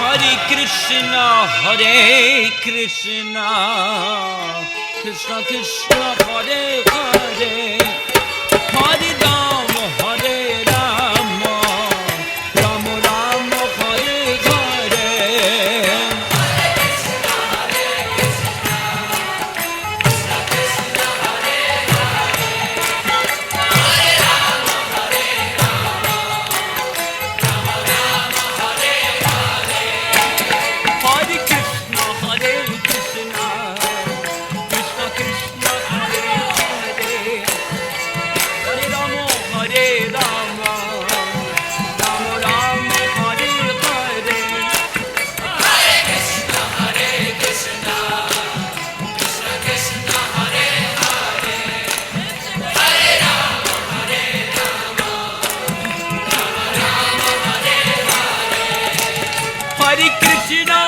Hare Krishna, Krishna Krishna, Hare Hare, Hare Rama, Hare Rama, Rama Rama, Hare Hare. Hare Krishna, Hare Krishna, Krishna Krishna, Hare Hare, Hare Rama, Hare Rama, Rama Rama, Hare Hare. Hare Krishna,